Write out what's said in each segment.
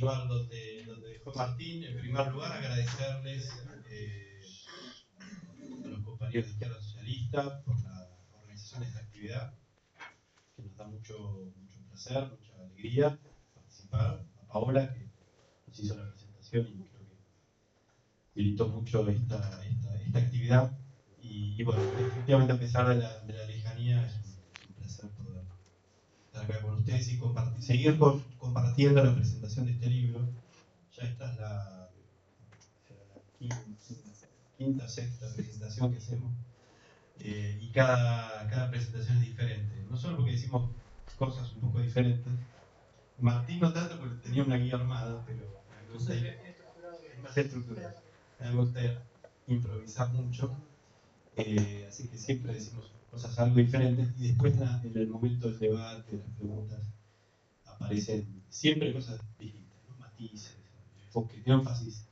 continuar donde dejó Martín. En primer lugar, agradecerles a los compañeros de Izquierda Socialista por la organización de esta actividad, que nos da mucho placer, mucha alegría participar. A Paola, que nos hizo la presentación y creo que militó mucho esta actividad. Y bueno, efectivamente, a pesar de la lejanía, es un placer poder estar acá con ustedes y seguir compartiendo la presentación de este libro. Ya esta es la quinta o sexta presentación que hacemos, y cada presentación es diferente, no solo porque decimos cosas un poco diferentes. Martín no tanto porque tenía una guía armada, pero me gusta es más estructurado. Me gusta improvisar mucho, así que siempre decimos cosas algo diferentes y después en el momento del debate, las preguntas, aparecen siempre cosas distintas, ¿no? Matices, enfoques, énfasis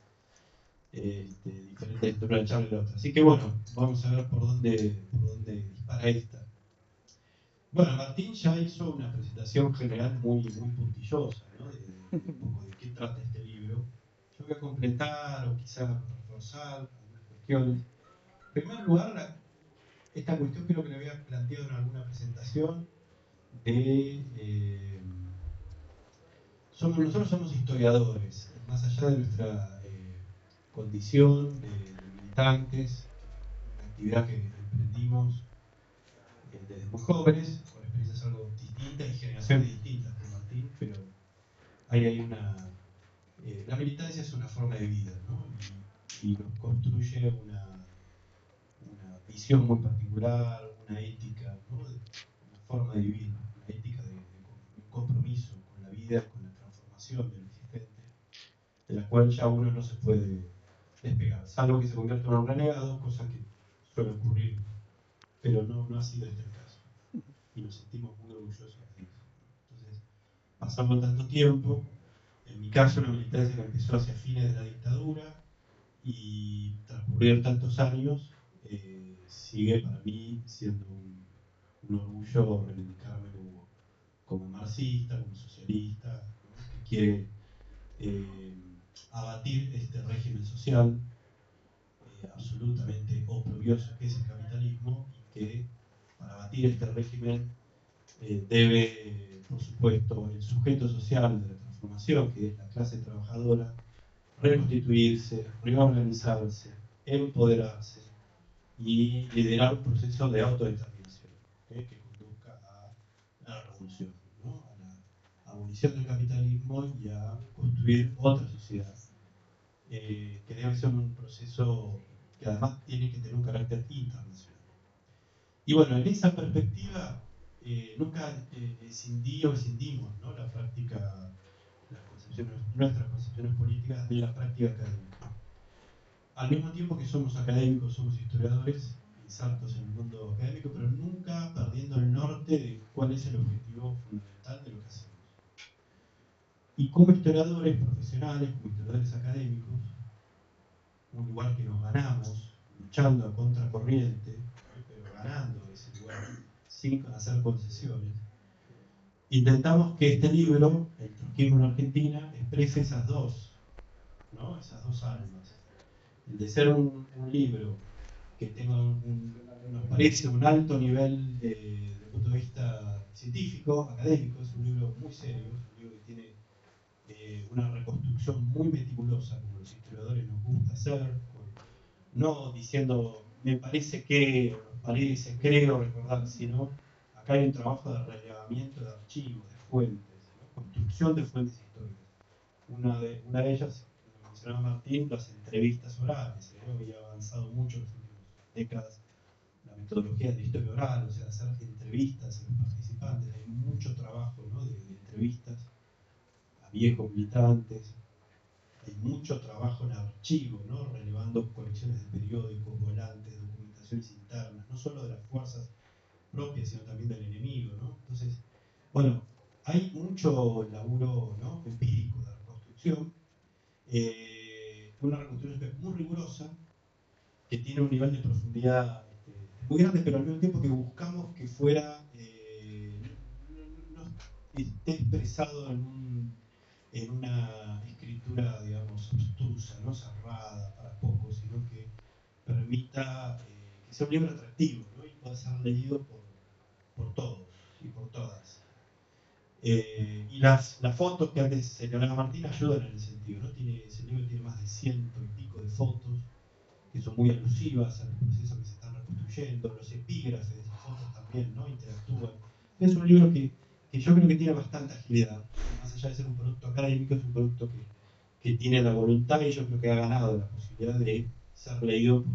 diferentes de una charla y la otra. Así que bueno, vamos a ver por dónde dispara esta. Bueno, Martín ya hizo una presentación general muy puntillosa, ¿no? De un poco de qué trata este libro. Yo voy a completar o quizá reforzar algunas cuestiones. En primer lugar, esta cuestión creo que la había planteado en alguna presentación de... nosotros somos historiadores, más allá de nuestra condición de militantes, una actividad que emprendimos desde muy jóvenes, con experiencias algo distintas y generaciones distintas con Martín, pero hay una... la militancia es una forma de vida, ¿no? Y nos construye una visión muy particular, una ética, ¿no? Una forma de vivir, una ética de un compromiso con la vida, con la transformación de lo existente, de la cual ya uno no se puede despegar, salvo que se convierta en un renegado, cosa que suele ocurrir, pero no ha sido este el caso. Y nos sentimos muy orgullosos de eso. Entonces, pasando tanto tiempo, en mi caso una militancia que empezó hacia fines de la dictadura y transcurrir tantos años, sigue para mí siendo un orgullo reivindicarme como marxista, como socialista, ¿no? Que quiere abatir este régimen social absolutamente oprobioso que es el capitalismo, y que para abatir este régimen debe, por supuesto, el sujeto social de la transformación, que es la clase trabajadora, reconstituirse, reorganizarse, empoderarse y liderar un proceso de autodeterminación que conduzca a la revolución, ¿no? A la abolición del capitalismo y a construir otra sociedad, que debe ser un proceso que además tiene que tener un carácter internacional. Y bueno, en esa perspectiva, nunca escindí o escindimos, ¿no? La práctica, nuestras concepciones políticas de la práctica académica. Al mismo tiempo que somos académicos, somos historiadores, insertos en el mundo académico, pero nunca perdiendo el norte de cuál es el objetivo fundamental de lo que hacemos. Y como historiadores profesionales, como historiadores académicos, un lugar que nos ganamos, luchando a contracorriente, pero ganando ese lugar sin hacer concesiones, intentamos que este libro, El trotskismo en Argentina, exprese esas dos, ¿no? Esas dos almas. El de ser un libro que tenga nos parece un alto nivel desde el punto de vista científico, académico, es un libro muy serio, es un libro que tiene una reconstrucción muy meticulosa, como los historiadores nos gusta hacer, no diciendo me parece que, nos parece, creo recordar, sino acá hay un trabajo de relevamiento de archivos, de fuentes, ¿no? Construcción de fuentes históricas. Una de ellas, como mencionaba Martín, las entrevistas orales. Había avanzado mucho en las últimas décadas la metodología de la historia oral, o sea, hacer entrevistas a los participantes. Hay mucho trabajo, ¿no? de entrevistas a viejos militantes. Hay mucho trabajo en archivo, ¿no? Relevando colecciones de periódicos, volantes, documentaciones internas, no solo de las fuerzas propias, sino también del enemigo, ¿no? Entonces, bueno, hay mucho laburo, ¿no? empírico de reconstrucción, una reconstrucción que es muy rigurosa, que tiene un nivel de profundidad muy grande, pero al mismo tiempo que buscamos que fuera, no esté expresado en una escritura, digamos, obstrusa, no cerrada para pocos, sino que permita que sea un libro atractivo, ¿no? Y pueda ser leído por todos y por todas. Y las fotos que antes señalaba Martín ayudan en el sentido, ¿no? Ese libro tiene más de 100 y pico de fotos que son muy alusivas a los procesos que se están reconstruyendo, los epígrafes de esas fotos también, ¿no? Interactúan. Es un libro que yo creo que tiene bastante agilidad, más allá de ser un producto académico, es un producto que tiene la voluntad y yo creo que ha ganado la posibilidad de ser leído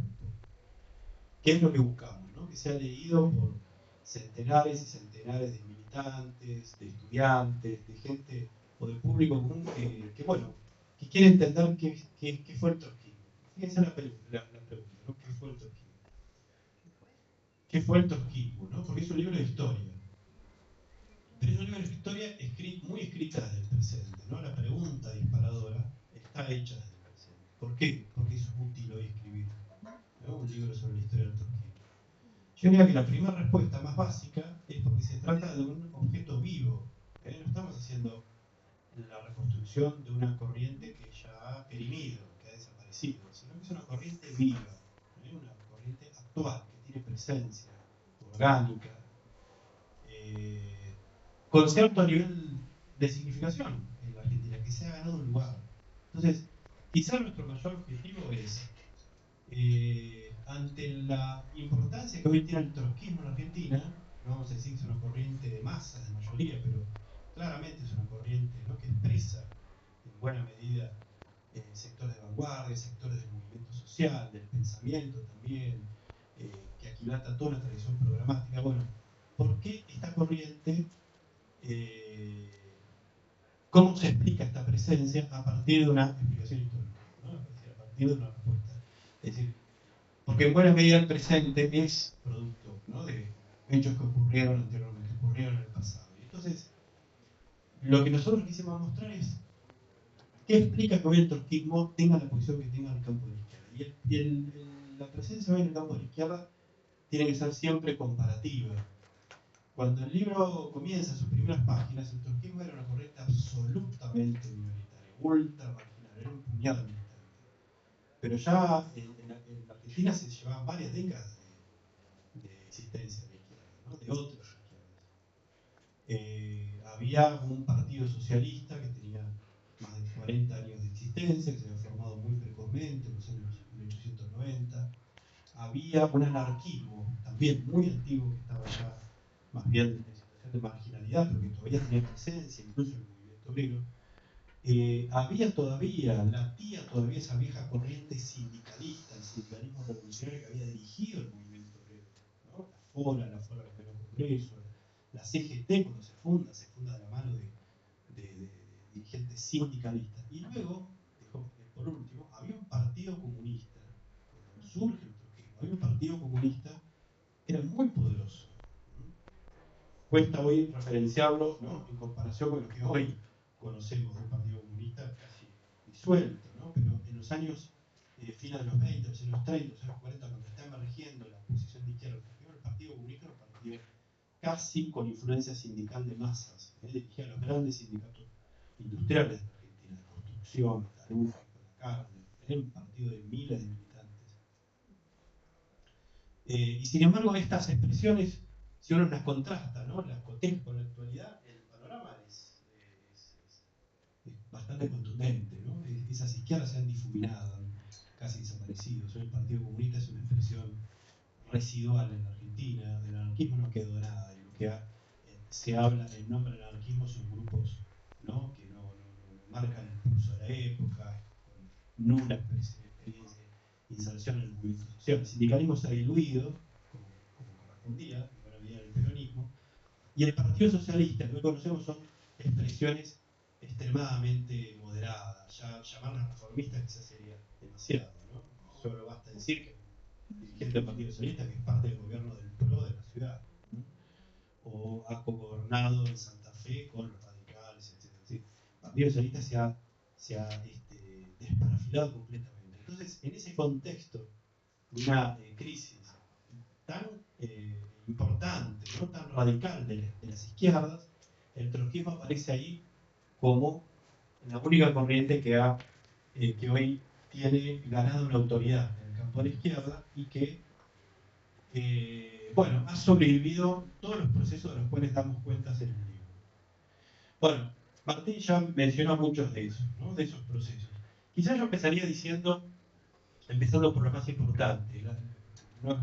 ¿qué es lo que buscamos? ¿No? Que sea leído por centenares y centenares de militantes, de estudiantes, de gente o de público común bueno, que quiere entender qué fue el trotskismo. Fíjense la pregunta, ¿no? ¿Qué fue el trotskismo? ¿Qué fue el trotskismo? ¿No? Porque es un libro de historia. Pero es un libro de historia muy escrita desde el presente, ¿no? La pregunta disparadora está hecha desde el presente. ¿Por qué? Porque es útil hoy escribir, ¿no? Un libro sobre la historia del trotskismo. Yo diría que la primera respuesta más básica es porque se trata de un objeto vivo. No estamos haciendo la reconstrucción de una corriente que ya ha perimido, que ha desaparecido, sino que es una corriente viva, una corriente actual, que tiene presencia orgánica, con cierto nivel de significación en la Argentina, que se ha ganado un lugar. Entonces, quizá nuestro mayor objetivo es ante la importancia que hoy tiene el trotskismo en Argentina, no vamos a decir que es una corriente de masas de mayoría, pero claramente es una corriente, ¿no? Que expresa en buena medida sectores de vanguardia, sectores del movimiento social, del pensamiento también, que aquilata toda una tradición programática. Bueno, ¿por qué esta corriente? ¿Cómo se explica esta presencia a partir de una explicación histórica? ¿No? Es decir, a partir de una respuesta. Es decir, porque en buena medida el presente es producto, ¿no? De hechos que ocurrieron anteriormente, ocurrieron en el pasado. Y entonces, lo que nosotros quisimos mostrar es qué explica que hoy el trotskismo tenga la posición que tenga en el campo de la izquierda. La presencia hoy en el campo de la izquierda tiene que ser siempre comparativa. Cuando el libro comienza sus primeras páginas, el trotskismo era una corriente absolutamente minoritaria, ultra marginal, era un puñado de militantes. Pero ya en la Argentina se llevaban varias décadas de existencia de la izquierda, ¿no? De otras izquierdas. Había un partido socialista que tenía más de 40 años de existencia, que se había formado muy precozmente en los años 1890. Había un anarquismo también muy antiguo que estaba ya más bien en situación de marginalidad, pero que todavía tenía presencia, incluso en el movimiento obrero. Había todavía, latía todavía esa vieja corriente sindicalista, el sindicalismo revolucionario que había dirigido el movimiento obrero, ¿no? La FORA del primer congreso, la CGT cuando se funda de la mano de dirigentes sindicalistas. Y luego, por último, había un partido comunista, cuando surge el trotskismo, había un partido comunista que era muy poderoso. Cuesta hoy referenciarlo, ¿no? En comparación con lo que hoy conocemos del Partido Comunista casi disuelto, ¿no? Pero en los años, fines de los 20, los años 30, los años 40, cuando está emergiendo la posición de izquierda, el Partido Comunista era un partido casi con influencia sindical de masas, dirigía a los grandes sindicatos industriales de la Argentina, de construcción, metalúrgica, la carne, era un partido de miles de militantes. Y sin embargo, estas expresiones, si uno las contrasta, ¿no? Las coteja con la actualidad, el panorama es bastante contundente, ¿no? Esas izquierdas se han difuminado, han casi desaparecido. Hoy el Partido Comunista es una expresión residual en la Argentina, del anarquismo no quedó nada, de lo que se habla en nombre del anarquismo son grupos, ¿no? Que no marcan el pulso de la época, con nula experiencia, inserción en el movimiento social. El sindicalismo se ha diluido, como correspondía, en buena medida en el peronismo, y el Partido Socialista, que hoy conocemos, son expresiones extremadamente moderadas. Ya llamarlas reformistas quizás sería demasiado, ¿no? Solo basta decir que el dirigente del Partido Socialista, que es parte del gobierno del PRO de la ciudad, ¿no? O ha cogobernado en Santa Fe con los radicales, etc. El Partido Socialista se ha desparafilado completamente. Entonces, en ese contexto de una crisis tan importante, no tan radical de las izquierdas, el trotskismo aparece ahí como la única corriente que hoy tiene ganado una autoridad en el campo de la izquierda y que bueno, ha sobrevivido todos los procesos de los cuales damos cuentas en el libro. Bueno, Martín ya mencionó muchos de esos, ¿no? De esos procesos. Quizás yo empezaría diciendo, empezando por lo más importante, no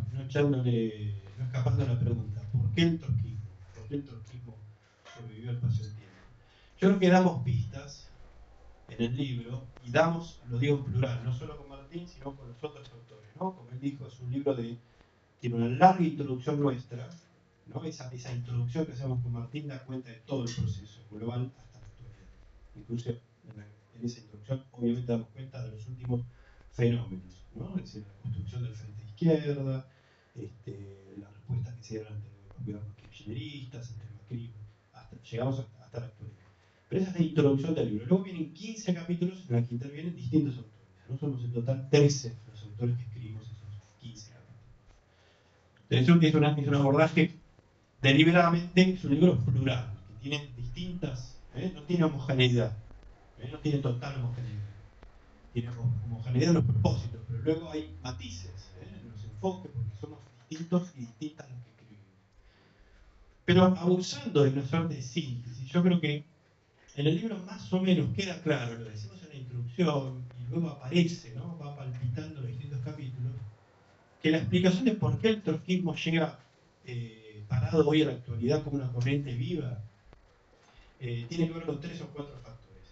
escapando a la pregunta, ¿por qué el trotskismo? ¿Por qué el trotskismo sobrevivió al paso del tiempo? Yo creo que damos pistas en el libro, y damos, lo digo en plural, no solo con Martín, sino con los otros autores, ¿no? Como él dijo, es un libro tiene una larga introducción nuestra, ¿no? Esa introducción que hacemos con Martín da cuenta de todo el proceso global hasta la actualidad. Incluso en esa introducción, obviamente, damos cuenta de los últimos fenómenos, ¿no? Es decir, la construcción del frente izquierda, las respuestas que se dieron ante los gobiernos kirchneristas, ante el macrismo, llegamos hasta la actualidad. Pero esa es la introducción del libro. Luego vienen 15 capítulos en los que intervienen distintos autores. ¿No? Somos en total 13 los autores que escribimos esos 15 capítulos. Entonces es un abordaje deliberadamente, es un libro plural, que tiene distintas, no tiene homogeneidad, no tiene total homogeneidad. Tiene homogeneidad en los propósitos, pero luego hay matices en los enfoques, porque somos distintos y distintas los que escribimos. Pero abusando de una suerte de síntesis, yo creo que en el libro más o menos queda claro, lo decimos en la introducción, y luego aparece, ¿no? Va palpitando los distintos capítulos, que la explicación de por qué el trotskismo llega parado hoy a la actualidad como una corriente viva, tiene que ver con 3 o 4 factores.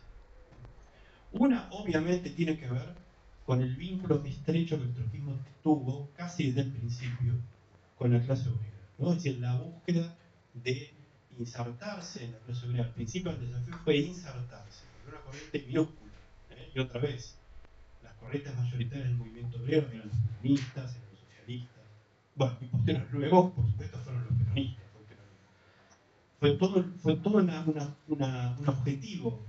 Una, obviamente, tiene que ver con el vínculo estrecho que el trotskismo tuvo casi desde el principio con la clase obrera, ¿no? Es decir, la búsqueda de insertarse en la clase obrera. Al principio el desafío fue insertarse, en una corriente minúscula. Y otra vez, las corrientes mayoritarias del movimiento obrero eran los comunistas, eran los socialistas. Bueno, y posteriores luego, por supuesto, fueron los peronistas. Fue todo un objetivo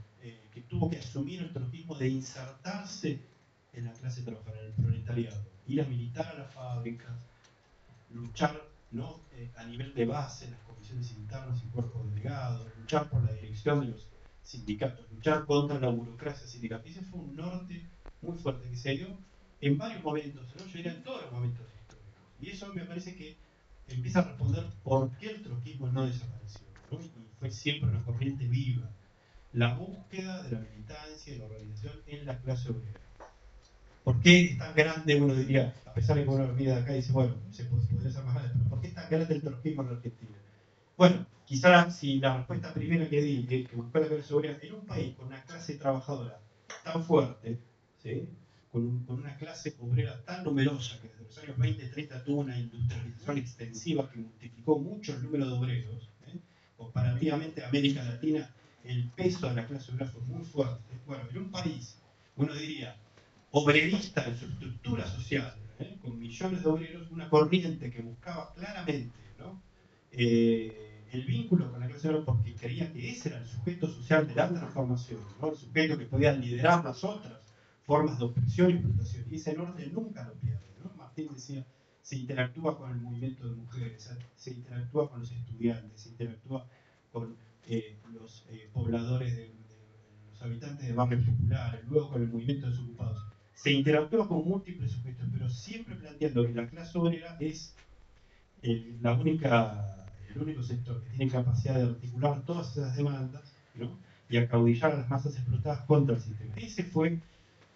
que tuvo que asumir el trotskismo de insertarse en la clase trabajadora, en el proletariado. Ir a militar a las fábricas, luchar, ¿no? A nivel de base en las comisiones internas y cuerpos delegados, luchar por la dirección de los sindicatos, luchar contra la burocracia sindical. Ese fue un norte muy fuerte que se dio en varios momentos, ¿no? Yo diría en todos los momentos históricos. Y eso me parece que empieza a responder por qué el trotskismo no desapareció, ¿no? Y fue siempre una corriente viva. La búsqueda de la militancia y la organización en la clase obrera. ¿Por qué es tan grande? Uno diría, a pesar de que uno mira de acá y dice, bueno, se podría ser más grande, pero ¿por qué es tan grande el trotskismo en la Argentina? Bueno, quizás si la respuesta primera que di, que buscó la clase obrera, en un país con una clase trabajadora tan fuerte, ¿sí? Con una clase obrera tan numerosa que desde los años 20 30 tuvo una industrialización extensiva que multiplicó mucho el número de obreros, comparativamente a América Latina, el peso de la clase obrera fue muy fuerte. Bueno, en un país, uno diría, obrerista en su estructura social, con millones de obreros, una corriente que buscaba claramente, ¿no? El vínculo con la clase obrera porque creía que ese era el sujeto social de la transformación, ¿no? El sujeto que podía liderar las otras formas de opresión y explotación. Y ese norte nunca lo pierde, ¿no? Martín decía, se interactúa con el movimiento de mujeres, se interactúa con los estudiantes, se interactúa con los pobladores los habitantes de barrios populares, luego con el movimiento de desocupados. Se interactúa con múltiples sujetos, pero siempre planteando que la clase obrera es el único sector que tiene capacidad de articular todas esas demandas, ¿no? Y acaudillar a las masas explotadas contra el sistema. Ese fue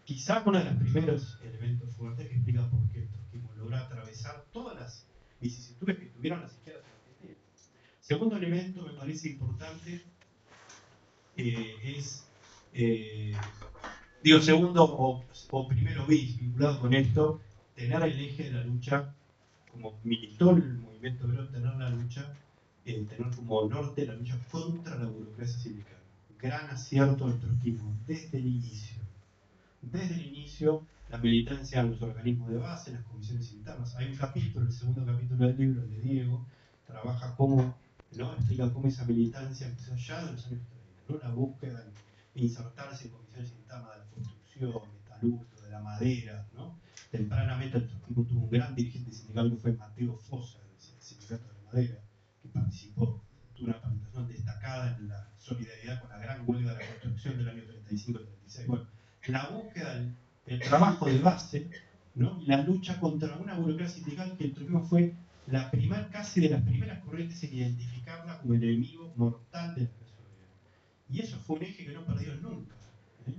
quizá uno de los primeros elementos fuertes que explica por qué el trotskismo logró atravesar todas las vicisitudes que tuvieron las izquierdas en Argentina. Segundo elemento, me parece importante, es, segundo o primero vinculado con esto, tener el eje de la lucha, como militó el movimiento obrero, tener la lucha, tener como norte la lucha contra la burocracia sindical. Gran acierto del trotskismo desde el inicio. Desde el inicio, la militancia en los organismos de base, en las comisiones internas. Hay un capítulo, el segundo capítulo del libro, el de Diego, trabaja cómo, ¿no? Explica cómo esa militancia empezó ya de los años 30, ¿no? La búsqueda de insertarse en comisiones internas de la construcción, metalurgia, de la madera, ¿no? Tempranamente el trotskismo tuvo un gran dirigente sindical que fue Mateo Fosa, del sindicato de la madera, que participó, tuvo una participación destacada en la solidaridad con la gran huelga de la construcción del año 30. 35-36. Bueno, la búsqueda, el trabajo de base, ¿no? Y la lucha contra una burocracia sindical que el trotskismo fue casi de las primeras corrientes en identificarla como el enemigo mortal de la clase obrera. Y eso fue un eje que no perdió nunca. ¿eh?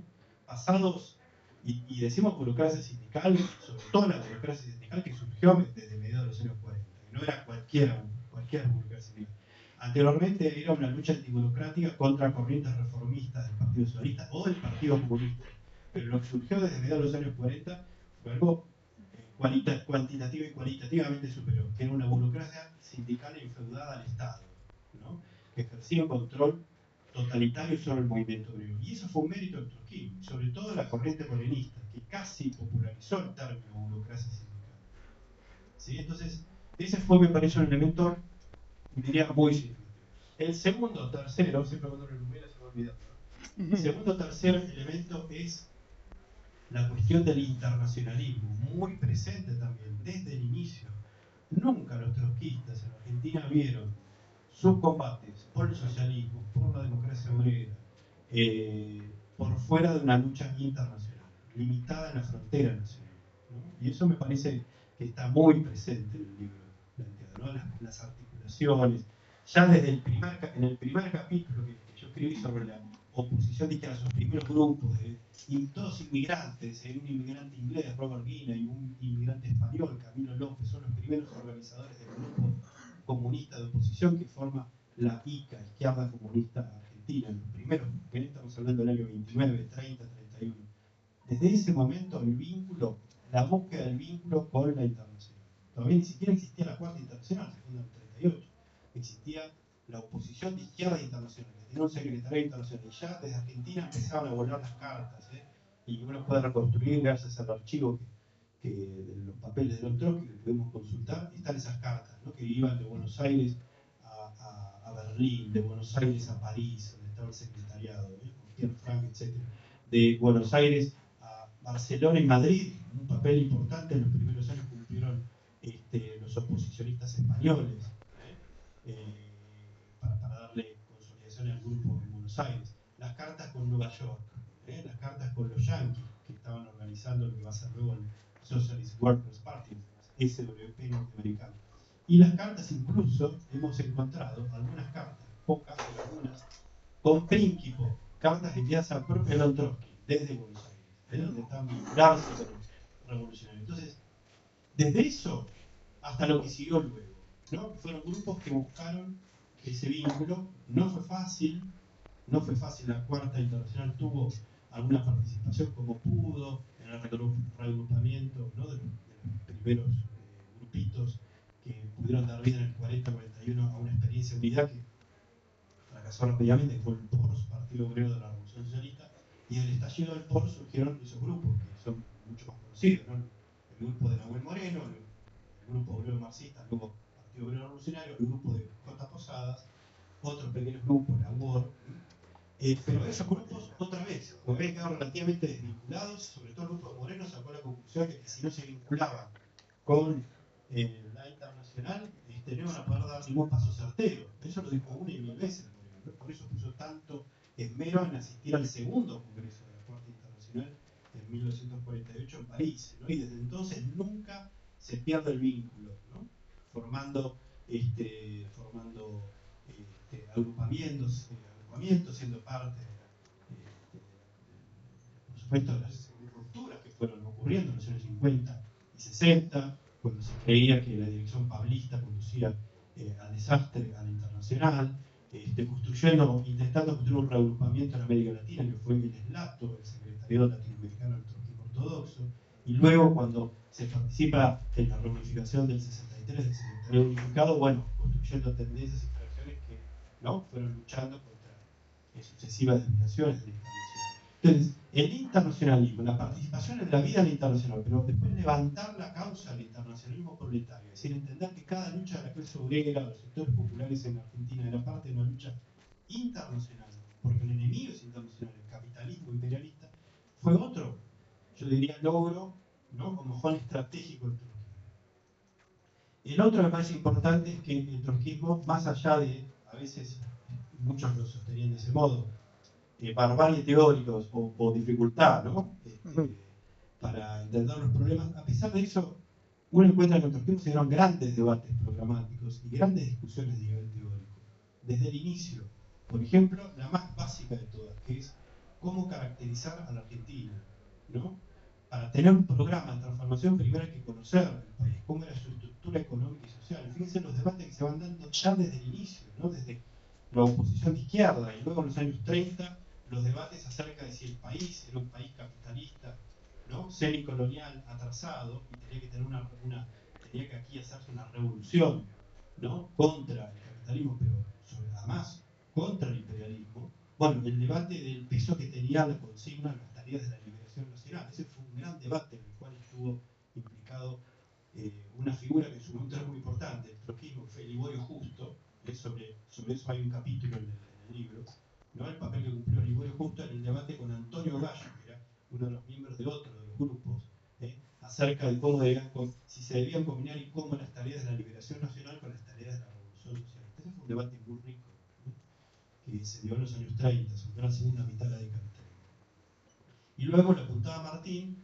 Pasados, y decimos burocracia sindical, sobre todo la burocracia sindical que surgió desde mediados de los años 40, que no era cualquier burocracia sindical. Anteriormente era una lucha antiburocrática contra corrientes reformistas del Partido Socialista o del Partido Comunista. Pero lo que surgió desde mediados de los años 40 fue algo cuantitativa y cualitativamente superior, que era una burocracia sindical enfeudada al Estado, ¿no? Que ejercía un control totalitario sobre el movimiento obrero. Y eso fue un mérito del trotskismo, sobre todo de la corriente morenista, que casi popularizó el término burocracia sindical. ¿Sí? Entonces, ese fue, me parece, un elemento, diría, muy significativo. El segundo, tercero, siempre cuando lo enumera se me olvida, ¿no? El segundo, tercer elemento es la cuestión del internacionalismo, muy presente también desde el inicio. Nunca los trotskistas en Argentina vieron sus combates por el socialismo, por la democracia obrera, por fuera de una lucha internacional, limitada en la frontera nacional, ¿no? Y eso me parece que está muy presente en el libro planteado, ¿no? Las articulaciones. Ya desde en el primer capítulo que yo escribí sobre la oposición, dije a esos primeros grupos todos inmigrantes, un inmigrante inglés, Robert Guinea, y un inmigrante español, Camilo López, son los primeros organizadores del grupo comunista de oposición que forma la ICA, Izquierda Comunista Argentina, los primeros, que estamos hablando del año 29, 30, 31. Desde ese momento el vínculo, la búsqueda del vínculo con la internacional. Todavía ni siquiera existía la Cuarta Internacional, se funda en el 38. Existía la oposición de izquierda internacional, que tenía un secretario internacional, y ya desde Argentina empezaban a volar las cartas, y uno puede reconstruir gracias al archivo de los papeles de los Trotsky que podemos consultar, están esas cartas, ¿no? Que iban de Buenos Aires a Berlín, de Buenos Aires a París, donde estaba el secretariado, con Pierre Frank, etc. De Buenos Aires a Barcelona y Madrid, un papel importante en los primeros años cumplieron los oposicionistas españoles, para darle consolidación al grupo en Buenos Aires. Las cartas con Nueva York, las cartas con los yanquis, que estaban organizando lo que va a ser luego el Socialist Workers Party, SWP norteamericano. Y las cartas, incluso, hemos encontrado algunas cartas, pocas, pero algunas, con Príncipe, cartas enviadas al propio León Trotsky, desde Buenos Aires, donde están vinculados con los revolucionarios. Entonces, desde eso hasta lo que siguió luego, ¿no? Fueron grupos que buscaron ese vínculo. No fue fácil, la Cuarta Internacional tuvo alguna participación como pudo en el reagrupamiento, ¿no? de los primeros grupitos que pudieron dar vida en el 40-41 a una experiencia de unidad que fracasó rápidamente, que fue el PORS, Partido Obrero de la Revolución Socialista, y en el estallido del PORS surgieron esos grupos que son mucho más conocidos, ¿no? El grupo de Nahuel Moreno, el grupo obrero marxista, luego Partido Obrero Revolucionario, el grupo de J. Posadas, otros pequeños grupos, la UOR, pero esos grupos, otra vez, como habían quedado relativamente desvinculados, sobre todo el grupo de Moreno sacó la conclusión de que si no se vinculaba con la internacional, no iban a poder dar ningún paso certero. Eso lo dijo una y mil veces Moreno, ¿no? Por eso puso tanto esmero en asistir al segundo congreso de la Cuarta Internacional en 1948 en París, ¿no? Y desde entonces nunca se pierde el vínculo, ¿no? Formando agrupamientos, siendo parte por supuesto, de las rupturas que fueron ocurriendo en los años 50 y 60, cuando se creía que la dirección pablista conducía al desastre a la internacional, intentando construir un reagrupamiento en América Latina, que fue el SLATO, el Secretariado Latinoamericano del Trotskismo Ortodoxo, y luego cuando se participa en la reunificación del 63 del Secretariado Unificado, bueno, construyendo tendencias y fracciones que, ¿no?, fueron luchando contra sucesivas desviaciones de la internacional. Entonces, el internacionalismo, la participación en la vida en la internacional, pero después levantar la causa del internacionalismo proletario, es decir, entender que cada lucha de la clase obrera, de los sectores populares en Argentina, era parte de una lucha internacional, porque el enemigo es internacional, el capitalismo imperialista, fue otro, yo diría, logro, ¿no?, como mejor estratégico del trotskismo. El otro que me parece importante es que el trotskismo, más allá de, a veces muchos lo sostenían de ese modo, barbarie teóricos o dificultad, ¿no? Para entender los problemas. A pesar de eso, uno encuentra que en los tiempos se dieron grandes debates programáticos y grandes discusiones de nivel teórico, desde el inicio. Por ejemplo, la más básica de todas, que es cómo caracterizar a la Argentina, ¿no? Para tener un programa de transformación, primero hay que conocer el país, cómo era su estructura económica y social. Fíjense los debates que se van dando ya desde el inicio, ¿no? Desde la oposición de izquierda, y luego en los años 30, los debates acerca de si el país era un país capitalista, ¿no? Semicolonial, atrasado, y tenía que tener tenía que aquí hacerse una revolución, ¿no? Contra el capitalismo, pero además contra el imperialismo. Bueno, el debate del peso que tenía la consigna en las tareas de la liberación nacional. Ese fue un gran debate en el cual estuvo implicado una figura que en su momento era muy importante, el trotskismo, fue Liborio Justo. Sobre eso hay un capítulo en el libro, ¿no? El papel que cumplió Liborio Justo en el debate con Antonio Gallo, que era uno de los miembros de otro de los grupos, acerca de si se debían combinar y cómo las tareas de la liberación nacional con las tareas de la revolución social. Ese fue un debate muy rico, ¿no? Que se dio en los años 30, sobre todo la segunda mitad de la década del 30. Y luego le apuntaba Martín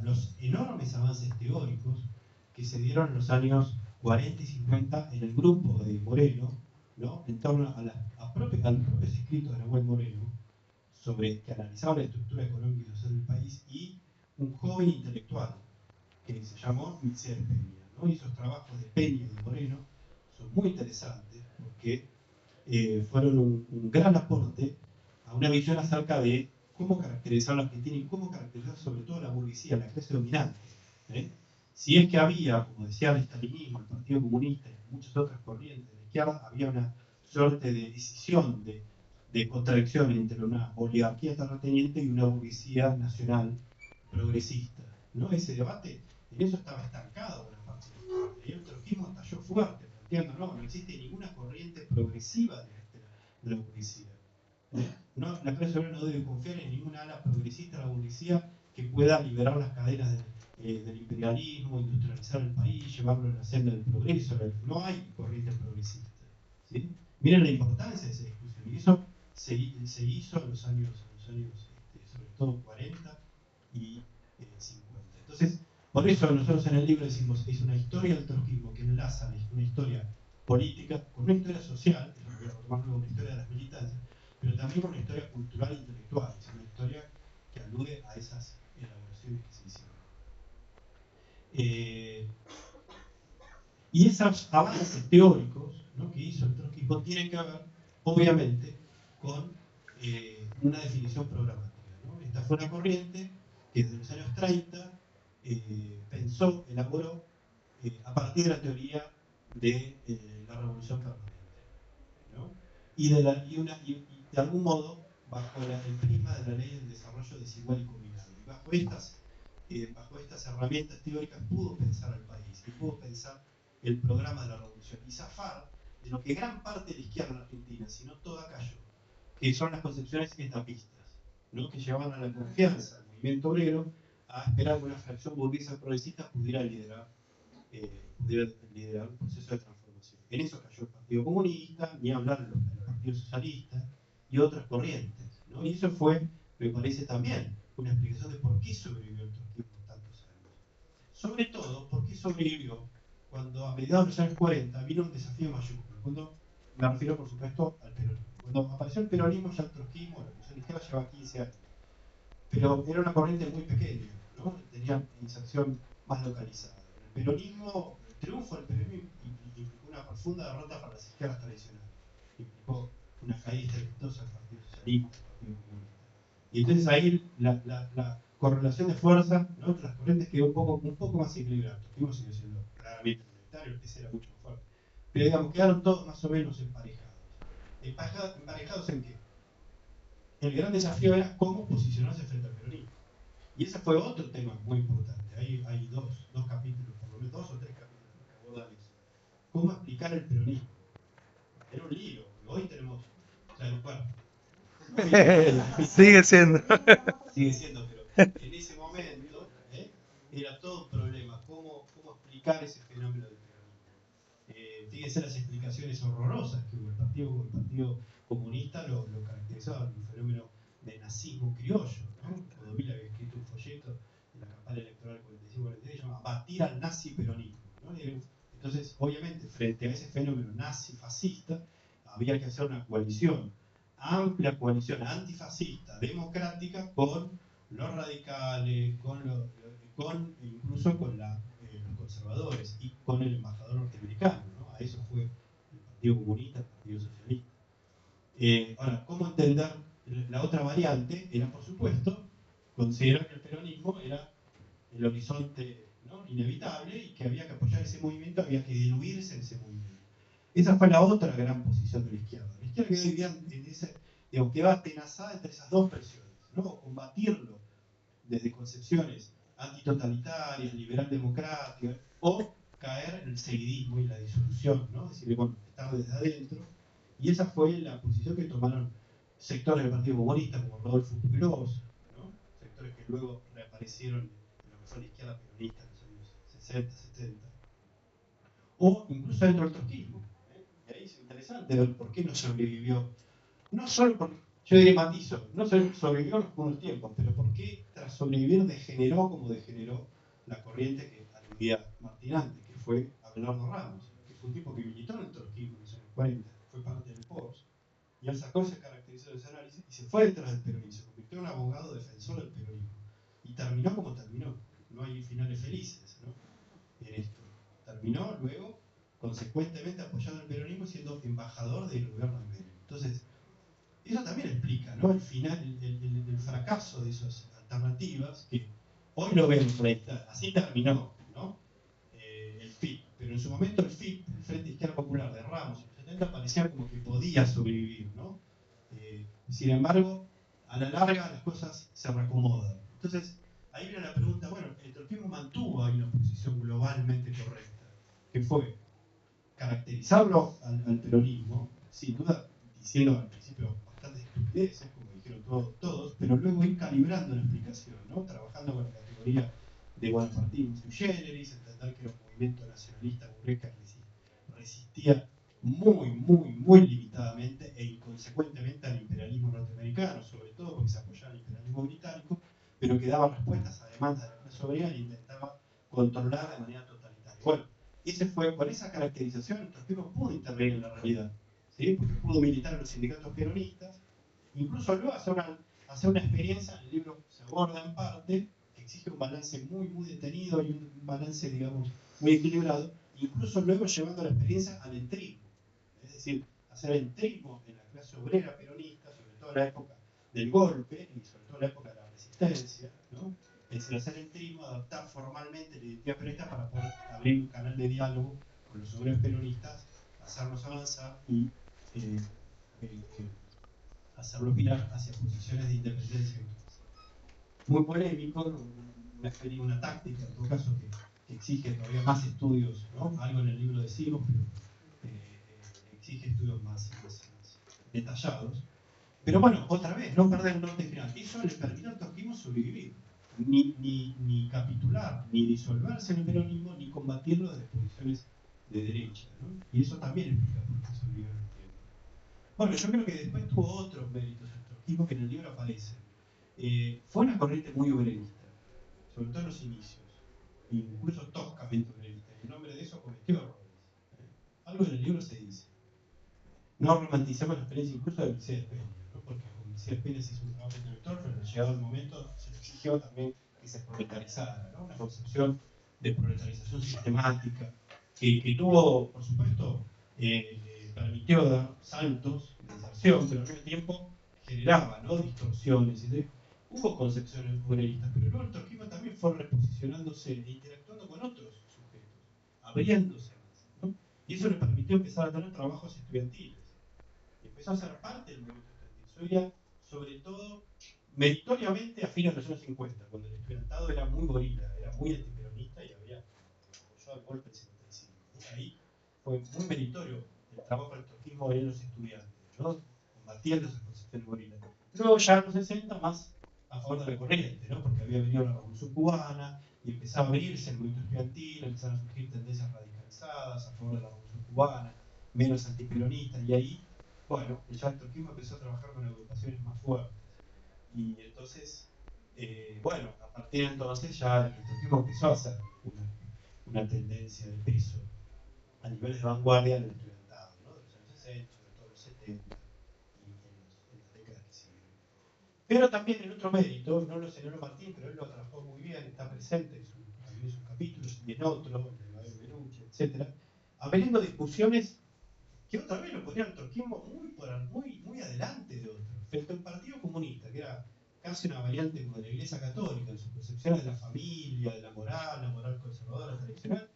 los enormes avances teóricos que se dieron en los años 40 y 50 en el grupo de Moreno, ¿no? En torno a los propios escritos de Nahuel Moreno, que analizaba la estructura económica y social del país, y un joven intelectual que se llamó Michel Peña, ¿no? Y esos trabajos de Peña y de Moreno son muy interesantes porque fueron un gran aporte a una visión acerca de cómo caracterizar la Argentina y cómo caracterizar sobre todo la burguesía, la clase dominante. Si es que había, como decía el estalinismo, el Partido Comunista y muchas otras corrientes de la izquierda, había una suerte de decisión, de contradicción entre una oligarquía terrateniente y una burguesía nacional progresista, ¿no? Ese debate, en eso estaba estancado buena parte de la izquierda, y el trotskismo estalló fuerte, planteando, no existe ninguna corriente progresiva de la burguesía. No, la clase obrera no debe confiar en ninguna ala progresista de la burguesía que pueda liberar las cadenas del imperialismo, industrializar el país, llevarlo a la senda del progreso. No hay corriente progresista, ¿sí? Miren la importancia de esa discusión. Y eso se hizo en los años sobre todo 40 y 50. Entonces, por eso nosotros en el libro decimos, es una historia del trotskismo que enlaza una historia política con una historia social, que es lo que voy a una historia de las militancias, pero también con una historia cultural e intelectual, es una historia que alude a esas elaboraciones que se hicieron. Y esos avances teóricos, ¿no?, que hizo el trotskismo tienen que ver, obviamente, con una definición programática, ¿no? Esta fue una corriente que desde los años 30 pensó, elaboró, a partir de la teoría de la revolución permanente, ¿no? Y de algún modo bajo el prisma de la ley del desarrollo desigual y combinado. Y bajo estas herramientas teóricas pudo pensar al país y pudo pensar el programa de la revolución y zafar de lo que gran parte de la izquierda en Argentina, si no toda, cayó, que son las concepciones etapistas, ¿no?, que llevaban a la confianza del movimiento obrero a esperar que una fracción burguesa progresista pudiera liderar un proceso de transformación. En eso cayó el Partido Comunista, ni hablar del Partido Socialista y otras corrientes, ¿no? Y eso fue, me parece también, una explicación de por qué sobrevivió el trotskismo tantos años. Sobre todo, por qué sobrevivió cuando a mediados de los años 40 vino un desafío mayúsculo. Cuando me refiero, por supuesto, al peronismo. Cuando apareció el peronismo, ya el trotskismo, la Revolución Izquierda, llevaba 15 años. Pero era una corriente muy pequeña, ¿no? Tenía inserción más localizada. El peronismo, el triunfo del peronismo implicó una profunda derrota para las izquierdas tradicionales. Implicó una caída estrepitosa del Partido Socialista, del Partido Comunista. Y entonces ahí la correlación de fuerza, ¿no?, entre las corrientes quedó un poco más equilibrada. El sigue siendo claramente minoritario, el PC era mucho más fuerte. Pero digamos, quedaron todos más o menos emparejados. ¿Emparejados en qué? El gran desafío era cómo posicionarse frente al peronismo. Y ese fue otro tema muy importante. Hay dos capítulos, por lo menos 2 o 3 capítulos que abordan eso. ¿Cómo explicar el peronismo? Era un lío. Hoy tenemos, claro, Sigue siendo. Sigue siendo, pero en ese momento era todo un problema. ¿Cómo explicar ese fenómeno del peronismo? Fíjense las explicaciones horrorosas que hubo. El partido comunistas lo caracterizaban, un fenómeno de nazismo criollo, ¿no? Codovil había escrito un folleto en la campaña electoral 45-46, llamado Batir al nazi peronismo, ¿no? Entonces, obviamente, frente a ese fenómeno nazi-fascista, había que hacer una coalición, amplia coalición antifascista, democrática, con los radicales, incluso con los conservadores y con el embajador norteamericano, ¿no? A eso fue el Partido Comunista, el Partido Socialista. Ahora, ¿cómo entender la otra variante? Era, por supuesto, considerar que el peronismo era el horizonte, ¿no?, inevitable y que había que apoyar ese movimiento, había que diluirse en ese movimiento. Esa fue la otra gran posición de la izquierda. La izquierda quedó atenazada entre esas dos versiones, ¿no? Combatirlo desde concepciones antitotalitarias, liberal democráticas, o caer en el seguidismo y la disolución, ¿no? Es decir, bueno, estar desde adentro. Y esa fue la posición que tomaron sectores del Partido Comunista, como Rodolfo Puigros, ¿no? Sectores que luego reaparecieron en lo que fue la izquierda peronista en los años 60, 70. O incluso dentro del trotskismo. Y ahí es interesante ver por qué no sobrevivió. No solo porque, yo diría matizo, no solo sobrevivió en los buenos tiempos, pero por qué tras sobrevivir degeneró como degeneró la corriente que aludía Martinante, que fue Abelardo Ramos, que fue un tipo que militó en el trotskismo en los años 40, fue parte del POS, y él sacó esa caracterización de ese análisis y se fue detrás del peronismo, se convirtió en un abogado defensor del peronismo. Y terminó como terminó. No hay finales felices, ¿no?, en esto. Terminó luego, consecuentemente, apoyando el peronismo, siendo embajador del gobierno de Menem. Entonces, eso también explica, ¿no?, el final, el fracaso de esas alternativas, que hoy lo vemos, así terminó, ¿no?, el FIP. Pero en su momento el FIP, el Frente Izquierda Popular de Ramos, en los 70 parecía como que podía sobrevivir, ¿no? Sin embargo, a la larga las cosas se reacomodan. Entonces, ahí viene la pregunta, bueno, el trotskismo mantuvo ahí una posición globalmente correcta, que fue caracterizarlo al peronismo, sin duda diciendo al principio bastantes estupideces, como dijeron todos, pero luego ir calibrando la explicación, ¿no?, trabajando con la categoría de bonapartismo sui generis, entender que era un movimiento nacionalista burgués que resistía muy limitadamente e inconsecuentemente al imperialismo norteamericano, sobre todo porque se apoyaba el imperialismo británico, pero que daba respuestas a demandas de la clase obrera e intentaba controlar de manera totalitaria. Bueno, con esa caracterización el trotskismo pudo intervenir en la realidad, ¿sí?, porque pudo militar en los sindicatos peronistas, incluso luego hacer una experiencia, en el libro se aborda en parte, que exige un balance muy detenido y un balance, digamos, muy equilibrado, incluso luego llevando la experiencia al entrismo, es decir, hacer entrismo en la clase obrera peronista, sobre todo en la época del golpe y sobre todo en la época de la resistencia, ¿no?, es decir, hacer entrismo, adaptar formalmente la identidad peronista para poder abrir un canal de diálogo con los obreros peronistas, hacerlos avanzar y hacerlos mirar hacia posiciones de independencia. Muy polémico, una táctica en todo caso que exige todavía más estudios, ¿no?, algo en el libro decimos, pero exige estudios más detallados. Pero bueno, otra vez, no perder el norte final. Eso le permitió al trotskismo sobrevivir, ni capitular, ni disolverse en el peronismo, ni combatirlo desde posiciones de derecha, ¿no? Y eso también explica por qué sobrevivió en el tiempo. Bueno, yo creo que después tuvo otros méritos el trotskismo que en el libro aparecen. Fue una corriente muy obrerista, sobre todo en los inicios, incluso toscamente obrerista. En nombre de eso cometió errores. Algo en el libro se dice. No romanticemos la experiencia incluso de Mercedes Peña, ¿no?, porque con Mercedes Peña se hizo un trabajo intelectual, pero llegado el momento se le exigió también que se proletarizara, ¿no?, una concepción de proletarización sistemática, que tuvo, por supuesto, permitió dar saltos de inserción, pero al mismo tiempo generaba, ¿no?, distorsiones. Entonces, hubo concepciones obreristas, pero luego el trotskismo también fue reposicionándose e interactuando con otros sujetos, abriéndose más, ¿no? Y eso le permitió empezar a tener trabajos estudiantiles. Y empezó a ser parte del movimiento estudiantil. Sobre todo, meritoriamente a fines de los años 50, cuando el estudiantado era muy gorila, era muy antiperonista y había apoyado el golpe del 55. Ahí fue muy meritorio el trabajo del trotskismo en los estudiantes, ¿no?, combatiendo esas concepciones gorilas. Luego ya en los 60 más a favor de la corriente, ¿no?, porque había venido la Revolución Cubana y empezaba a abrirse el movimiento estudiantil, empezaron a surgir tendencias radicalizadas a favor de la Revolución Cubana, menos antiperonistas, y ahí bueno, ya el trotskismo empezó a trabajar con agrupaciones más fuertes. Y entonces, bueno, a partir de entonces ya el trotskismo empezó a ser una tendencia de peso a niveles de vanguardia en el estudiantado, ¿no? De los años 60, sobre todo los 70 y en las décadas que siguen. Pero también el otro mérito, no lo señaló Martín, pero él lo trabajó muy bien, está presente en sus capítulos y en otros, el de Babel Beruche, etc., abriendo discusiones que otra vez lo ponían al trotskismo muy adelante de otros. Frente al Partido Comunista, que era casi una variante como de la Iglesia Católica, en sus concepciones de la familia, de la moral conservadora, tradicional,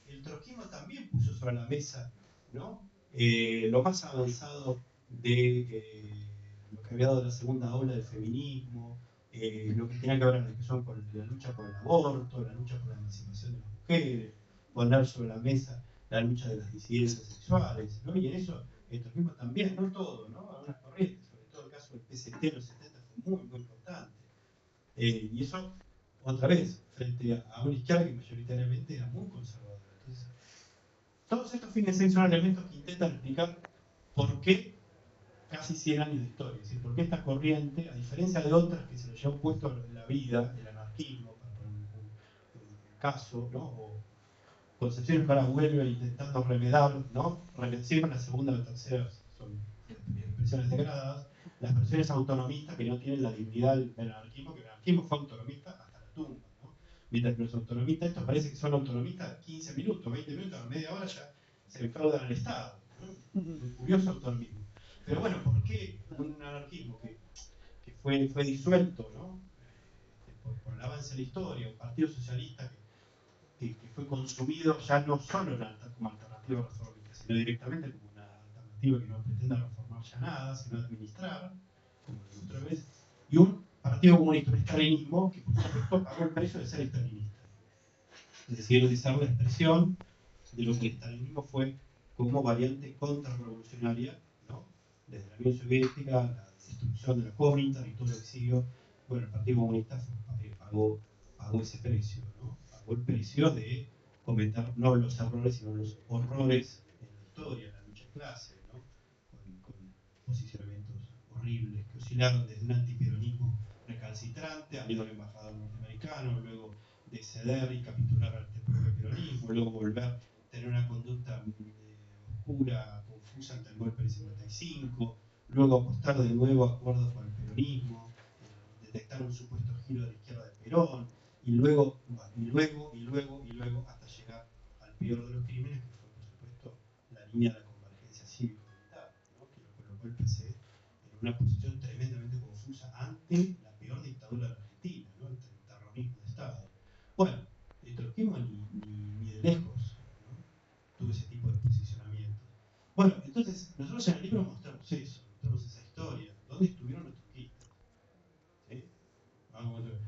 el trotskismo también puso sobre la mesa, ¿no? Lo más avanzado de lo que había dado la segunda ola del feminismo, lo que tenía que ver en la discusión con la lucha por el aborto, la lucha por la emancipación de las mujeres, poner sobre la mesa la lucha de las disidencias sexuales, ¿no? Y en eso el trotskismo también, no todo, ¿no? Algunas corrientes, sobre todo el caso del PST en los 70 fue muy importante. Y eso, otra vez, frente a una izquierda que mayoritariamente era muy conservadora. Entonces, todos estos fines son elementos que intentan explicar por qué casi 100 años de historia, es decir, por qué esta corriente, a diferencia de otras que se lo llevan puesto en la vida, el anarquismo, para poner un caso, ¿no? O concepciones que ahora vuelven intentando remedar, ¿no? Siempre la segunda o la tercera son expresiones degradadas, las expresiones autonomistas que no tienen la dignidad del anarquismo, que el anarquismo fue autonomista hasta la tumba, ¿no? Mientras que los autonomistas, estos parece que son autonomistas 15 minutos, 20 minutos, a media hora ya se defraudan al Estado, ¿no? Un curioso autonomismo. Pero bueno, ¿por qué un anarquismo que fue disuelto, ¿no? Por el avance de la historia, un partido socialista que fue consumido ya no solo como alternativa reformista, sino directamente como una alternativa que no pretenda reformar ya nada, sino administrar, como otra vez, y un partido comunista, un estalinismo, que por supuesto pagó el precio de ser estalinista. Es decir, de ser la expresión de lo que el estalinismo fue como variante contrarrevolucionaria, ¿no? Desde la Unión Soviética, la destrucción de la Comintern y todo lo que siguió. Bueno, el Partido Comunista pagó ese precio, ¿no? Pagó el precio de cometer no los errores, sino los horrores en la historia, en la lucha de clase, ¿no? Con posicionamientos horribles que oscilaron desde un antiperonismo recalcitrante, habiendo el embajador norteamericano, luego de ceder y capitular ante el propio peronismo, luego volver a tener una conducta oscura, confusa ante el golpe del 55, luego apostar de nuevo a acuerdos con el peronismo, detectar un supuesto giro de la izquierda de Perón, y luego, hasta llegar al peor de los crímenes, que fue, por supuesto, la línea de la convergencia cívico-militar, ¿no? Que lo colocó el PC en una posición tremendamente confusa ante la peor dictadura de la Argentina, ¿no? El terrorismo de Estado. Bueno, el trotskismo ni de lejos, ¿no? Tuvo ese tipo de posicionamientos. Bueno, entonces, nosotros en el libro mostramos eso, mostramos esa historia. ¿Dónde estuvieron los trotskistas? ¿Sí?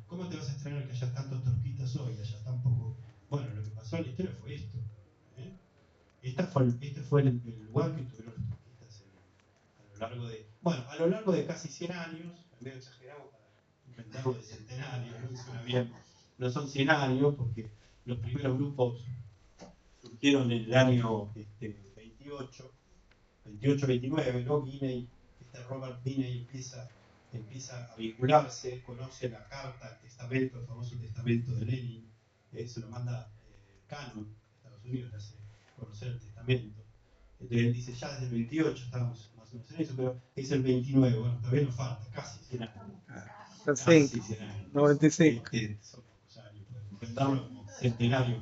¿Cómo te vas a extrañar que haya tantos trotskistas hoy, haya tan poco? Bueno, lo que pasó en la historia fue esto. ¿Eh? Este fue el lugar que tuvieron los trotskistas a lo largo de, bueno, a lo largo de casi 100 años, medio exageramos para inventarlo de centenario, ¿no? Que suena bien, no son 100 años, porque los primeros grupos surgieron en el año 28-29, ¿no? Robert Binney empieza a vincularse, conoce la carta, el testamento, el famoso testamento de Lenin, se lo manda Cannon, Estados Unidos, le hace conocer el testamento. Entonces él dice, ya desde el 28 estamos más o menos en eso, pero es el 29, bueno, todavía nos falta, casi 100 años. Casi 100 años. 95. Son pocos años, podemos intentarlo como centenario.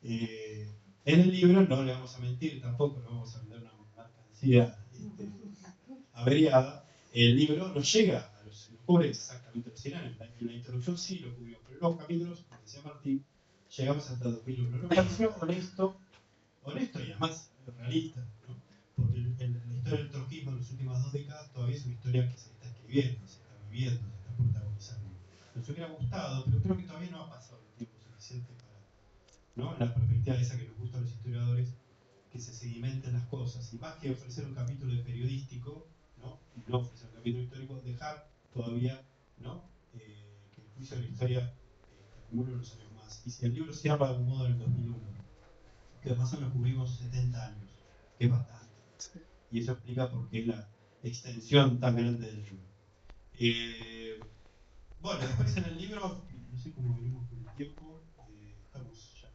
En el libro, no le vamos a mentir tampoco, no vamos a vender una mercancía averiada. El libro no llega a los cubre exactamente los 100 años. En la introducción sí lo cubrió, pero los capítulos, como decía Martín, llegamos hasta 2001. Nos pareció honesto y además realista, ¿no? Porque la historia del trotskismo en las últimas 2 décadas todavía es una historia que se está escribiendo, se está viviendo, se está protagonizando. Nos hubiera gustado, pero creo que todavía no ha pasado el tiempo suficiente para, ¿no? En la perspectiva esa que nos gusta a los historiadores, que se sedimenten las cosas. Y más que ofrecer un capítulo de periodístico, ¿no? Y no ofrecer un capítulo histórico, dejar todavía, ¿no? Que el juicio de la historia acumule unos años más. Y si el libro cierra de algún modo en el 2001, que más o menos cubrimos 70 años, que es bastante. y eso explica por qué la extensión tan grande del libro. Bueno, después en el libro, no sé cómo venimos con el tiempo, estamos ya.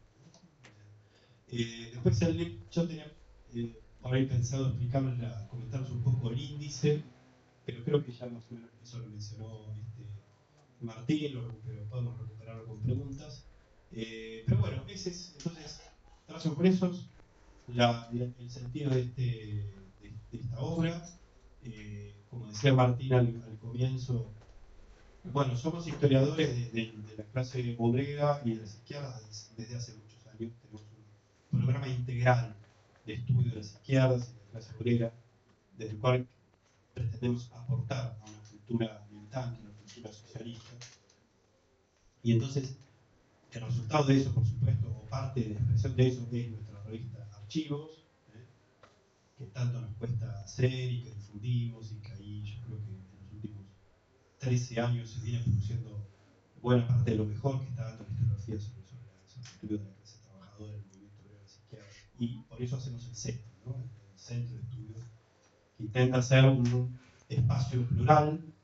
Después en el libro, yo tenía por ahí pensado explicarles, comentaros un poco el índice, pero creo que ya más o menos eso lo mencionó Martín, pero podemos recuperarlo con preguntas. Pero bueno, ese es, entonces, trazos gruesos, el sentido de esta obra. Como decía Martín al comienzo, bueno, somos historiadores de la clase obrera y de las izquierdas desde hace muchos años. Tenemos un programa integral de estudio de las izquierdas y de la clase obrera, desde el cual pretendemos aportar a una cultura militante, una cultura socialista. Y entonces, el resultado de eso, por supuesto, o parte de la expresión de eso, es nuestra revista Archivos, que tanto nos cuesta hacer y que difundimos, y que ahí yo creo que en los últimos 13 años se viene produciendo buena parte de lo mejor que está dando la historiografía sobre el estudio de la clase trabajadora, el movimiento obrero de las izquierdas. Y por eso hacemos el CETI, ¿no? El Centro de Estudios, que intenta ser un espacio plural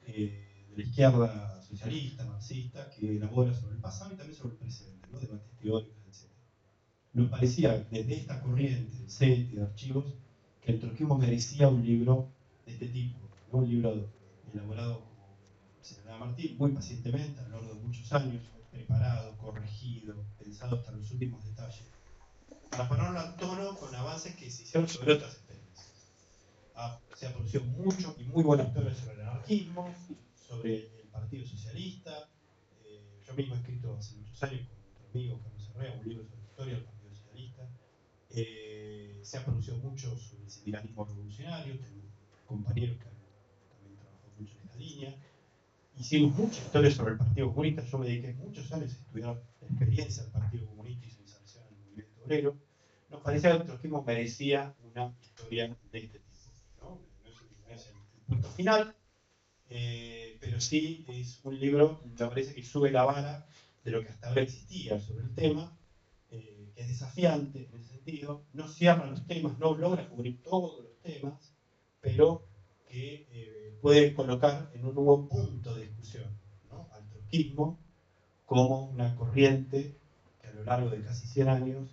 de la izquierda socialista, marxista, que elabora sobre el pasado y también sobre el presente, ¿no? Debates teóricos, etc. Nos parecía, desde esta corriente, el CETI, de archivos, que el trotskismo merecía un libro de este tipo, ¿no? Un libro elaborado, como señalaba Martín, muy pacientemente, a lo largo de muchos años, preparado, corregido, pensado hasta los últimos detalles, para ponerlo a tono con avances que se hicieron sobre otras experiencias. Se ha producido mucho y muy buena historia sobre el anarquismo, sobre el Partido Socialista. Yo mismo he escrito hace muchos años con otro amigo, Carlos Herrera, un libro sobre la historia del Partido Socialista. Se ha producido mucho sobre el sindicalismo revolucionario, tengo compañeros que también trabajado mucho en esta línea. Hicimos mucha historia sobre el Partido Comunista. Yo me dediqué muchos años a estudiar la experiencia del Partido Comunista y su inserción en el movimiento obrero. Nos parecía que el trotskismo merecía una historia de este tipo, ¿no? No es el punto final, pero sí es un libro, me parece que sube la vara de lo que hasta ahora existía sobre el tema, que es desafiante en ese sentido, no cierra los temas, no logra cubrir todos los temas, pero que puede colocar en un nuevo punto de discusión, ¿no? Al trotskismo como una corriente que a lo largo de casi 100 años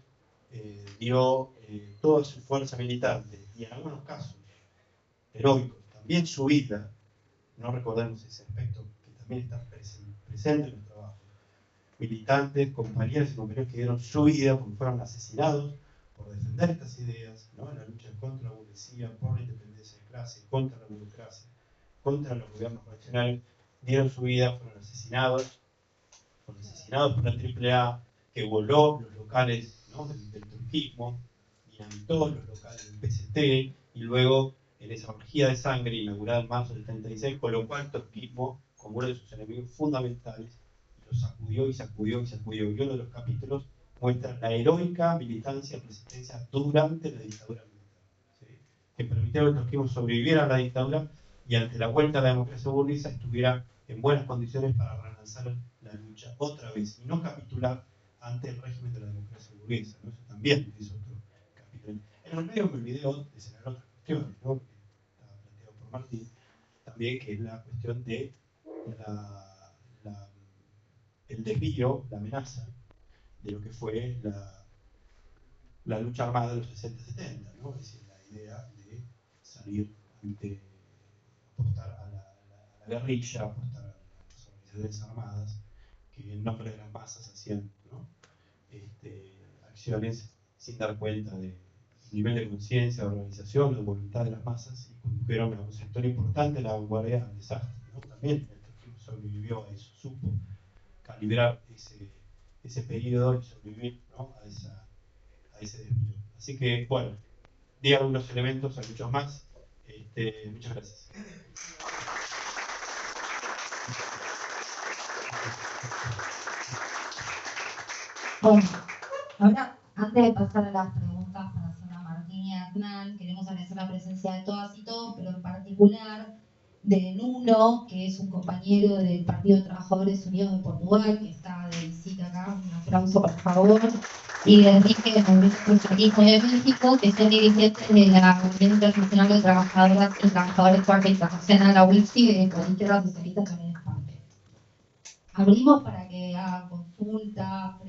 dio toda su fuerza militante y en algunos casos heroicos, también su vida. No recordemos ese aspecto que también está presente en los trabajos. Militantes, compañeros y compañeros que dieron su vida porque fueron asesinados por defender estas ideas, ¿no? En la lucha contra la burguesía, por la independencia de clase, contra la burocracia, contra los gobiernos reaccionarios, dieron su vida, fueron asesinados por la AAA, que voló los locales, ¿no? del trotskismo, dinamitó los locales del PCT, y luego en esa orgía de sangre inaugurada en marzo del 36, colocó al trotskismo como uno de sus enemigos fundamentales, y lo sacudió y sacudió y sacudió. Y uno de los capítulos muestra la heroica militancia y resistencia durante la dictadura militar, ¿sí? Que permitió al trotskismo sobrevivir a la dictadura y ante la vuelta a la democracia burguesa estuviera en buenas condiciones para relanzar la lucha otra vez y no capitular ante el régimen de la democracia burguesa, ¿no? Eso también es otro capítulo. En el medio me olvidé de señalar otras cuestiones, ¿no? Que estaba planteado por Martín, también, que es la cuestión de el desvío, la amenaza de lo que fue la lucha armada de los 60-70, ¿no? Es decir, la idea de salir ante, apostar a la guerrilla, apostar a las organizaciones armadas, que en nombre de las masas hacían, ¿no? Acciones sin dar cuenta del nivel de conciencia, de organización, de voluntad de las masas, y condujeron a un sector importante de la vanguardia al desastre, ¿no? También el trotskismo sobrevivió a eso, supo calibrar ese periodo y sobrevivir, ¿no? a ese desvío. Así que, bueno, di algunos elementos, hay muchos más. Muchas gracias. Bueno, ahora, antes de pasar a las preguntas para hacer a Martín y a Hernán, queremos agradecer la presencia de todas y todos, pero en particular de Nuno, que es un compañero del Partido de Trabajadores Unidos de Portugal, que está de visita acá. Un aplauso, por favor. y de Enrique de Movimiento Socialismo de México, que son dirigentes de la Unión Internacional de Trabajadoras y Trabajadores Cuarta Internacional, la UICSI, y de Coalición Socialista también es parte. Abrimos para que hagan consultas,